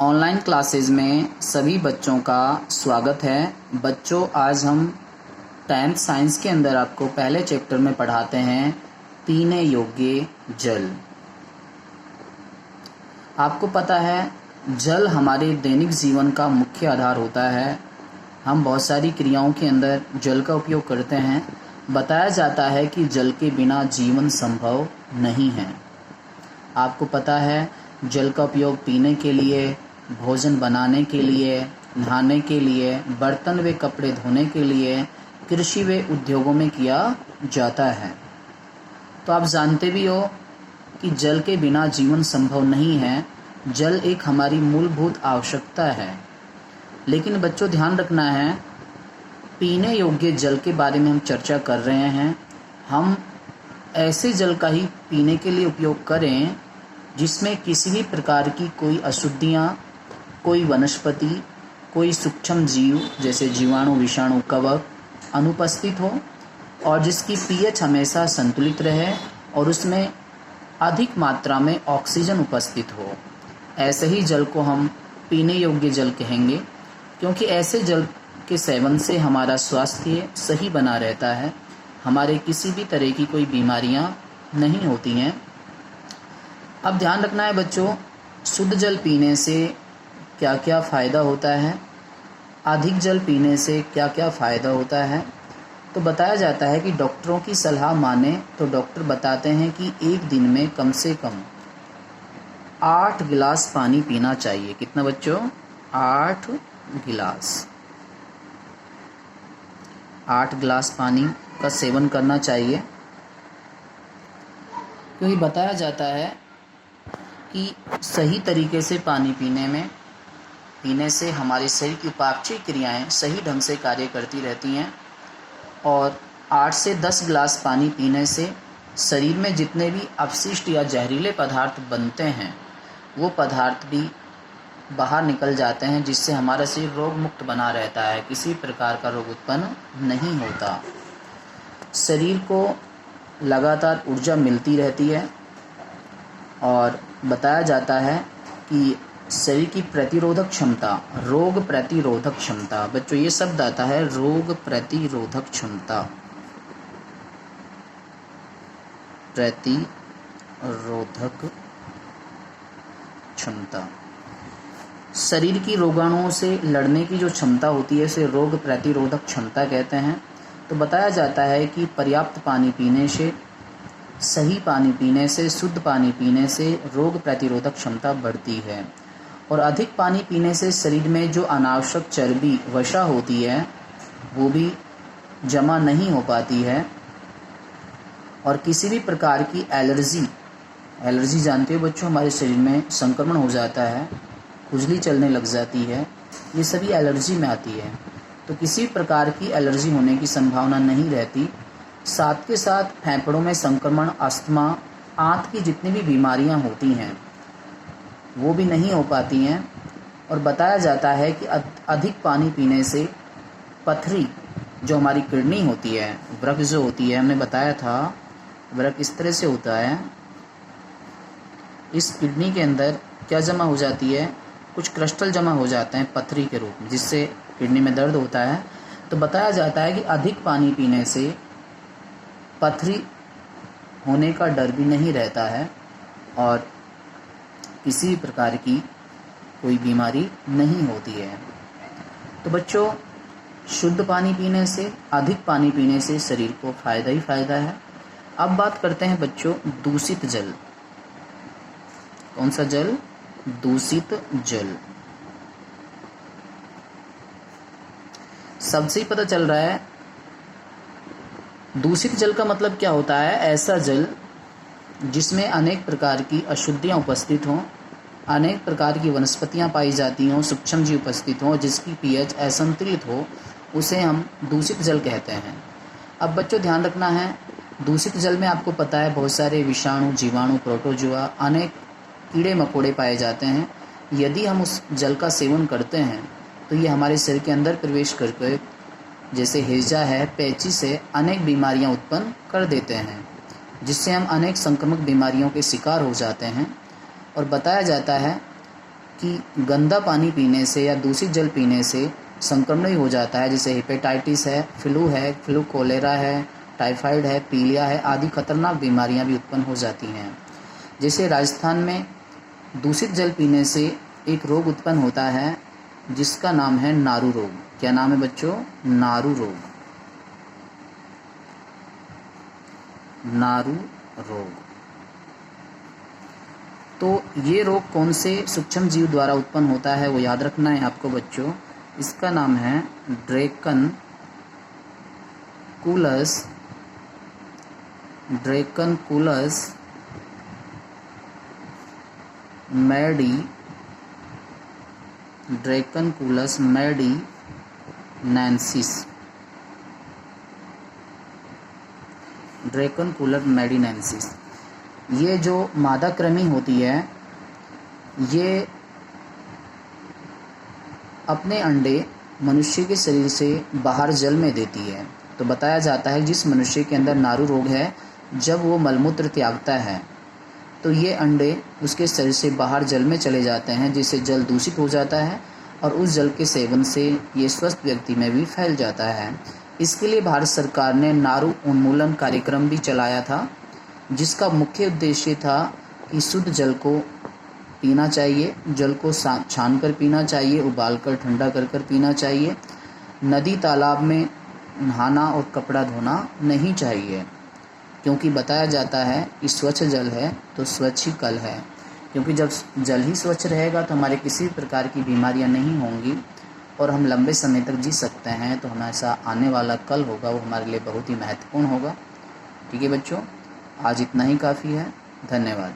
Online classes में सभी बच्चों का स्वागत है। बच्चों, आज हम 10th साइंस के अंदर आपको पहले चैप्टर में पढ़ाते हैं पीने योग्य जल। आपको पता है जल हमारे दैनिक जीवन का मुख्य आधार होता है। हम बहुत सारी क्रियाओं के अंदर जल का उपयोग करते हैं। बताया जाता है कि जल के बिना जीवन संभव नहीं है। आपको पता है जल का उपयोग पीने के लिए, भोजन बनाने के लिए, नहाने के लिए, बर्तन व कपड़े धोने के लिए, कृषि व उद्योगों में किया जाता है। तो आप जानते भी हो कि जल के बिना जीवन संभव नहीं है। जल एक हमारी मूलभूत आवश्यकता है। लेकिन बच्चों, ध्यान रखना है, पीने योग्य जल के बारे में हम चर्चा कर रहे हैं। हम ऐसे जल का ही पीने के लिए उपयोग करें जिसमें किसी भी प्रकार की कोई अशुद्धियाँ, कोई वनस्पति, कोई सूक्ष्म जीव जैसे जीवाणु, विषाणु, कवक अनुपस्थित हो और जिसकी पीएच हमेशा संतुलित रहे और उसमें अधिक मात्रा में ऑक्सीजन उपस्थित हो। ऐसे ही जल को हम पीने योग्य जल कहेंगे, क्योंकि ऐसे जल के सेवन से हमारा स्वास्थ्य सही बना रहता है। हमारे किसी भी तरह की कोई बीमारियां नहीं होती हैं। अब ध्यान रखना है बच्चों, शुद्ध जल पीने से क्या क्या फ़ायदा होता है, अधिक जल पीने से क्या क्या फ़ायदा होता है। तो बताया जाता है कि डॉक्टरों की सलाह माने तो डॉक्टर बताते हैं कि एक दिन में कम से कम 8 गिलास पानी पीना चाहिए। कितना बच्चों? 8 गिलास। 8 गिलास पानी का सेवन करना चाहिए, क्योंकि बताया जाता है कि सही तरीके से पानी पीने से हमारे शरीर की उपापचय क्रियाएं सही ढंग से कार्य करती रहती हैं और 8 से 10 गिलास पानी पीने से शरीर में जितने भी अपशिष्ट या जहरीले पदार्थ बनते हैं वो पदार्थ भी बाहर निकल जाते हैं, जिससे हमारा शरीर रोग मुक्त बना रहता है, किसी प्रकार का रोग उत्पन्न नहीं होता। शरीर को लगातार ऊर्जा मिलती रहती है और बताया जाता है कि शरीर की प्रतिरोधक क्षमता, रोग प्रतिरोधक क्षमता, बच्चों ये शब्द आता है रोग प्रतिरोधक क्षमता, प्रतिरोधक क्षमता। शरीर की रोगाणुओं से लड़ने की जो क्षमता होती है उसे रोग प्रतिरोधक क्षमता कहते हैं। तो बताया जाता है कि पर्याप्त पानी पीने से, सही पानी पीने से, शुद्ध पानी पीने से रोग प्रतिरोधक क्षमता बढ़ती है और अधिक पानी पीने से शरीर में जो अनावश्यक चर्बी, वसा होती है वो भी जमा नहीं हो पाती है और किसी भी प्रकार की एलर्जी जानते हो बच्चों, हमारे शरीर में संक्रमण हो जाता है, खुजली चलने लग जाती है, ये सभी एलर्जी में आती है। तो किसी प्रकार की एलर्जी होने की संभावना नहीं रहती। साथ के साथ फेफड़ों में संक्रमण, अस्थमा, आंत की जितनी भी बीमारियां होती हैं वो भी नहीं हो पाती हैं। और बताया जाता है कि अधिक पानी पीने से पथरी, जो हमारी किडनी होती है, वृक्क जो होती है, हमने बताया था वृक्क इस तरह से होता है, इस किडनी के अंदर क्या जमा हो जाती है, कुछ क्रिस्टल जमा हो जाते हैं पथरी के रूप में, जिससे किडनी में दर्द होता है। तो बताया जाता है कि अधिक पानी पीने से पथरी होने का डर भी नहीं रहता है और किसी प्रकार की कोई बीमारी नहीं होती है। तो बच्चों, शुद्ध पानी पीने से, अधिक पानी पीने से शरीर को फ़ायदा ही फ़ायदा है। अब बात करते हैं बच्चों दूषित जल। कौन सा जल? दूषित जल। सबसे ही पता चल रहा है दूषित जल का मतलब क्या होता है। ऐसा जल जिसमें अनेक प्रकार की अशुद्धियां उपस्थित हों, अनेक प्रकार की वनस्पतियां पाई जाती हों, सूक्ष्म जीव उपस्थित हों, जिसकी पीएच असंतुलित हो, उसे हम दूषित जल कहते हैं। अब बच्चों ध्यान रखना है, दूषित जल में आपको पता है बहुत सारे विषाणु, जीवाणु, प्रोटोजोआ, अनेक कीड़े मकोड़े पाए जाते हैं। यदि हम उस जल का सेवन करते हैं तो ये हमारे शरीर के अंदर प्रवेश करके, जैसे हैजा है, पेचिस है, अनेक बीमारियां उत्पन्न कर देते हैं, जिससे हम अनेक संक्रामक बीमारियों के शिकार हो जाते हैं। और बताया जाता है कि गंदा पानी पीने से या दूषित जल पीने से संक्रमण ही हो जाता है, जैसे हेपेटाइटिस है, फ्लू कोलेरा है, टाइफाइड है, पीलिया है आदि खतरनाक बीमारियां भी उत्पन्न हो जाती हैं। जैसे राजस्थान में दूषित जल पीने से एक रोग उत्पन्न होता है जिसका नाम है नारू रोग। क्या नाम है बच्चों? नारू रोग। नारू रोग। तो ये रोग कौन से सूक्ष्म जीव द्वारा उत्पन्न होता है वो याद रखना है आपको बच्चों। इसका नाम है ड्रैकनकुलस मेडिनेंसिस। ये जो मादा कृमि होती है ये अपने अंडे मनुष्य के शरीर से बाहर जल में देती है। तो बताया जाता है जिस मनुष्य के अंदर नारू रोग है, जब वो मलमूत्र त्यागता है तो ये अंडे उसके शरीर से बाहर जल में चले जाते हैं, जिससे जल दूषित हो जाता है और उस जल के सेवन से ये स्वस्थ व्यक्ति में भी फैल जाता है। इसके लिए भारत सरकार ने नारू उन्मूलन कार्यक्रम भी चलाया था, जिसका मुख्य उद्देश्य था कि शुद्ध जल को पीना चाहिए, जल को छान कर पीना चाहिए, उबाल कर ठंडा कर पीना चाहिए। नदी तालाब में नहाना और कपड़ा धोना नहीं चाहिए, क्योंकि बताया जाता है कि स्वच्छ जल है तो स्वच्छ ही कल है। क्योंकि जब जल ही स्वच्छ रहेगा तो हमारे किसी प्रकार की बीमारियां नहीं होंगी और हम लंबे समय तक जी सकते हैं। तो हमारा आने वाला कल होगा वो हमारे लिए बहुत ही महत्वपूर्ण होगा। ठीक है बच्चों, आज इतना ही काफ़ी है। धन्यवाद।